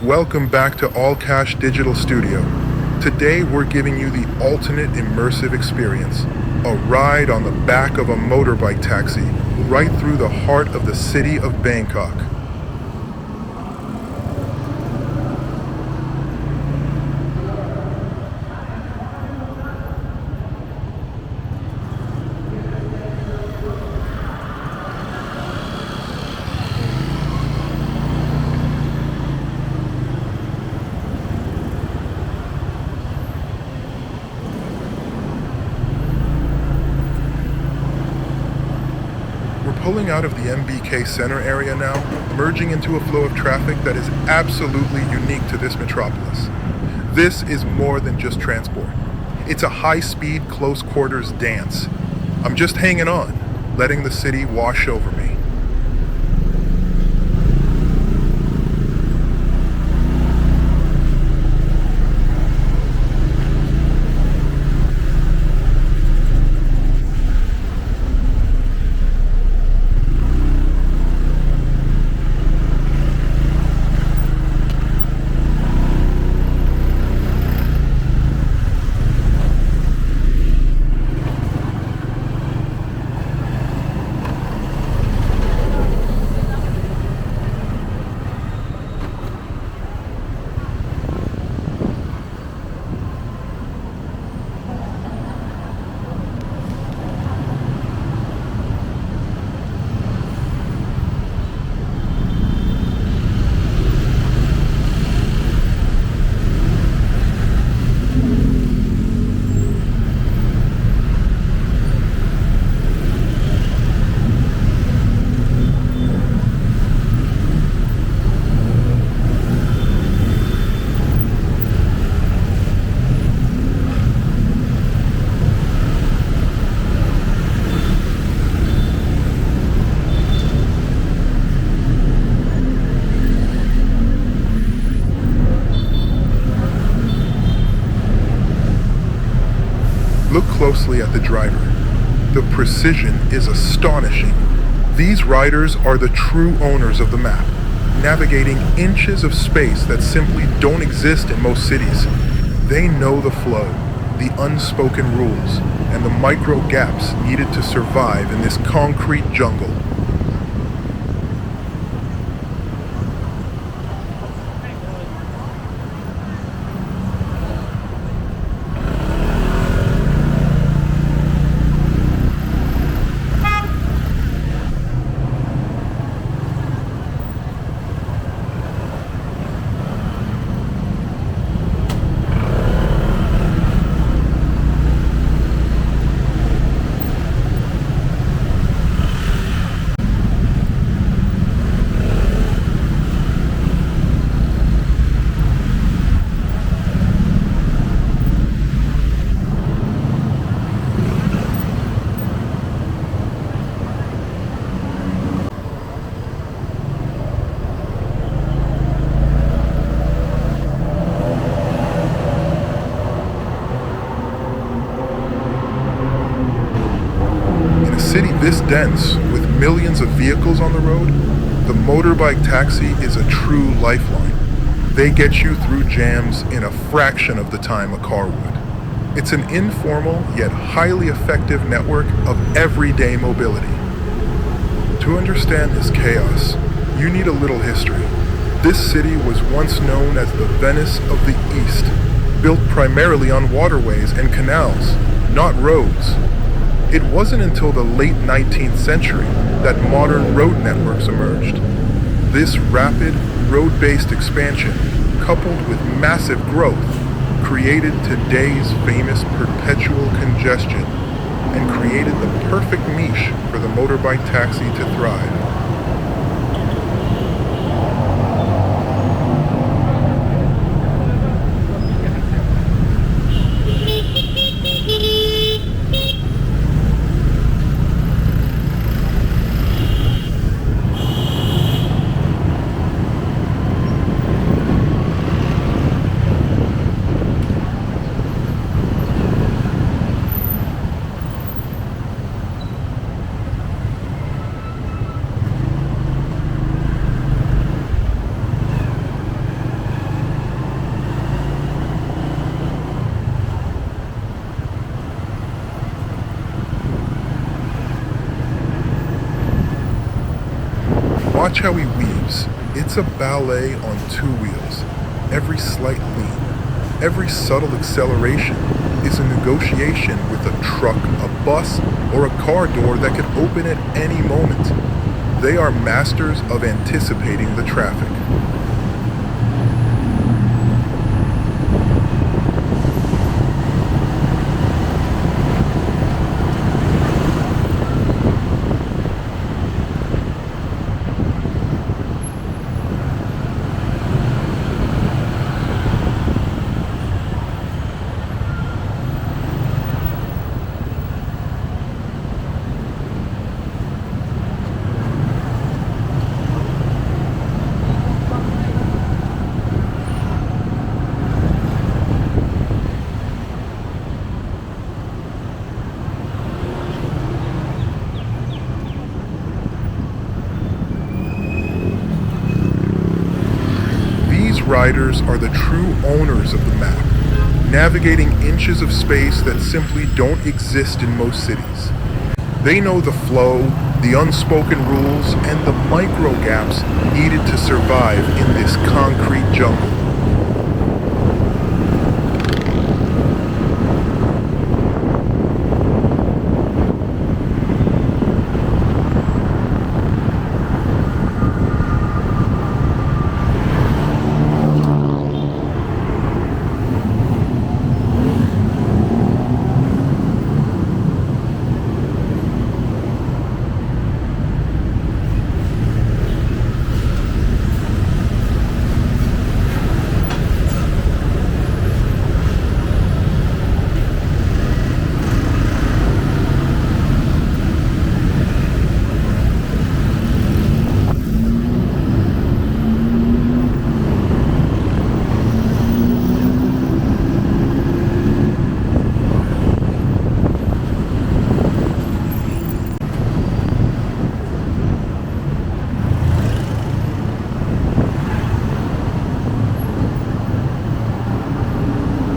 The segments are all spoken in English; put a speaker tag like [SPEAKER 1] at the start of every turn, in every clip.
[SPEAKER 1] Welcome back to All Cash Digital Studio. Today we're giving you the ultimate immersive experience, a ride on the back of a motorbike taxi right through the heart of the city of Bangkok. Pulling out of the MBK Center area now, merging into a flow of traffic that is absolutely unique to this metropolis. This is more than just transport. It's a high-speed, close-quarters dance. I'm just hanging on, letting the city wash over me. Look closely at the driver. The precision is astonishing. These riders are the true owners of the map, navigating inches of space that simply don't exist in most cities. They know the flow, the unspoken rules, and the micro gaps needed to survive in this concrete jungle. City this dense, with millions of vehicles on the road, the Motorbike Taxi is a true lifeline. They get you through jams in a fraction of the time a car would. It's an informal yet highly effective network of everyday mobility. To understand this chaos, you need a little history. This city was once known as the Venice of the East, built primarily on waterways and canals, not roads. It wasn't until the late 19th century that modern road networks emerged. This rapid, road-based expansion, coupled with massive growth, created today's famous perpetual congestion and created the perfect niche for the motorbike taxi to thrive. Watch how he weaves. It's a ballet on two wheels. Every slight lean, every subtle acceleration is a negotiation with a truck, a bus, or a car door that could open at any moment. They are masters of anticipating the traffic. Riders are the true owners of the map, navigating inches of space that simply don't exist in most cities. They know the flow, the unspoken rules, and the micro gaps needed to survive in this concrete jungle.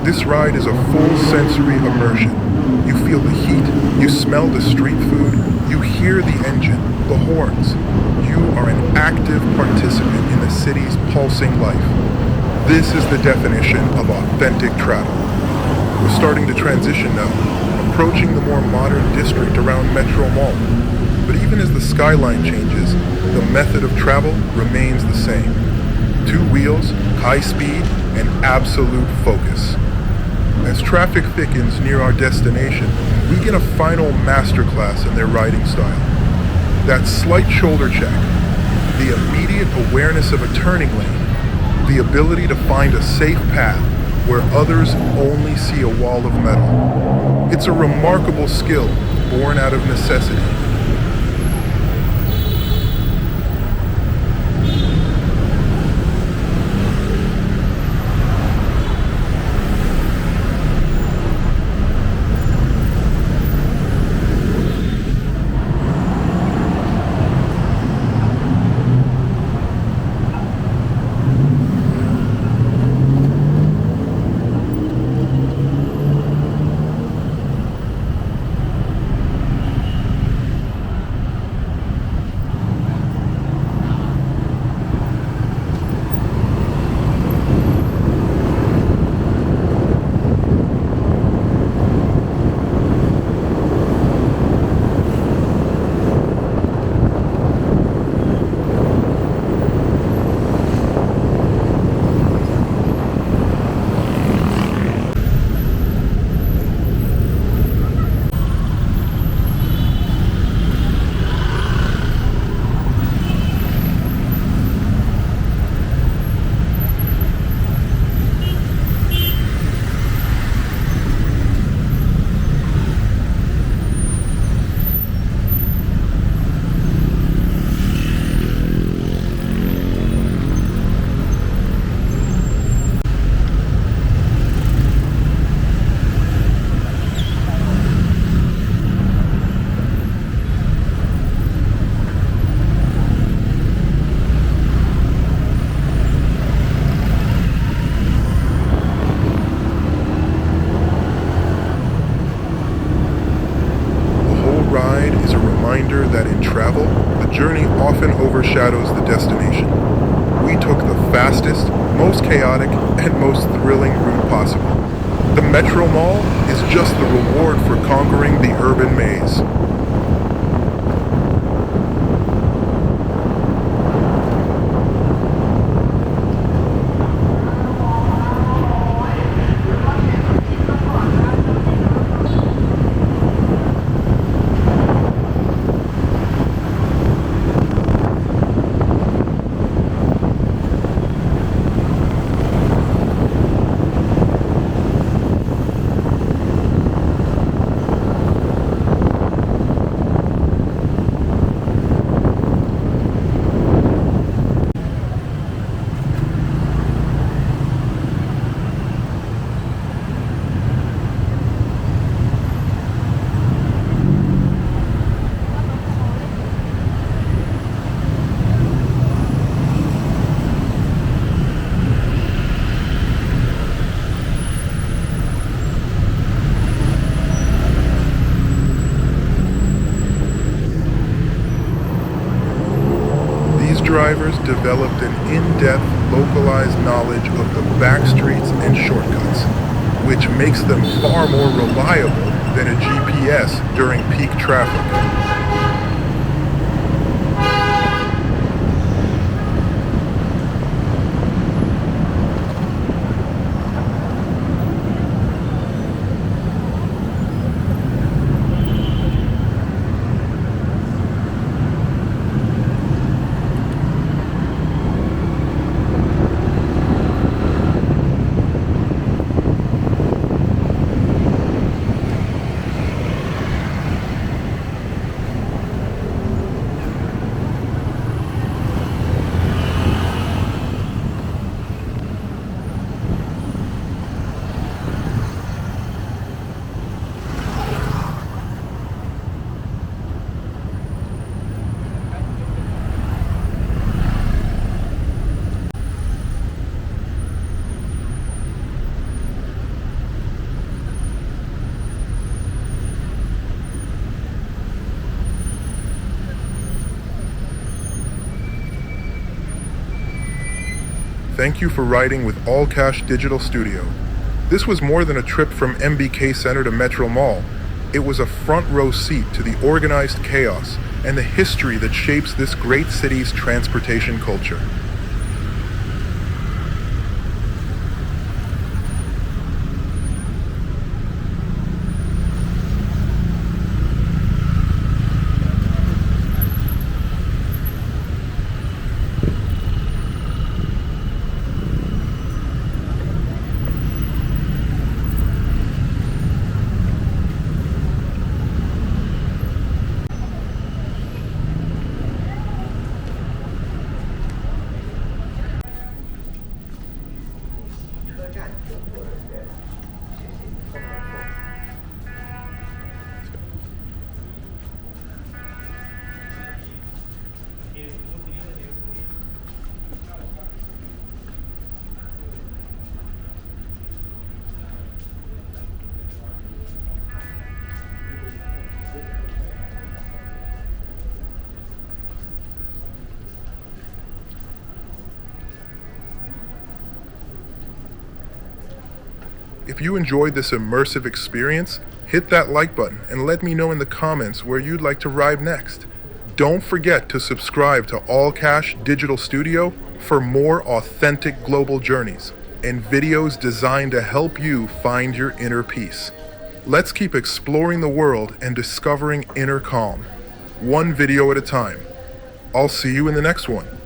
[SPEAKER 1] This ride is a full sensory immersion. You feel the heat, you smell the street food, you hear the engine, the horns. You are an active participant in the city's pulsing life. This is the definition of authentic travel. We're starting to transition now, approaching the more modern district around Metro Mall. But even as the skyline changes, the method of travel remains the same. Two wheels, high speed, and absolute focus. As traffic thickens near our destination, we get a final masterclass in their riding style. That slight shoulder check, the immediate awareness of a turning lane, the ability to find a safe path where others only see a wall of metal. It's a remarkable skill born out of necessity. overshadows the destination. We took the fastest, most chaotic, and most thrilling route possible. The Metro Mall is just the reward for conquering the urban maze. Drivers developed an in-depth, localized knowledge of the back streets and shortcuts, which makes them far more reliable than a GPS during peak traffic. Thank you for riding with All Cash Digital Studio. This was more than a trip from MBK Center to Metro Mall. It was a front row seat to the organized chaos and the history that shapes this great city's transportation culture. If you enjoyed this immersive experience, hit that like button and let me know in the comments where you'd like to ride next. Don't forget to subscribe to All Cash Digital Studio for more authentic global journeys and videos designed to help you find your inner peace. Let's keep exploring the world and discovering inner calm, one video at a time. I'll see you in the next one.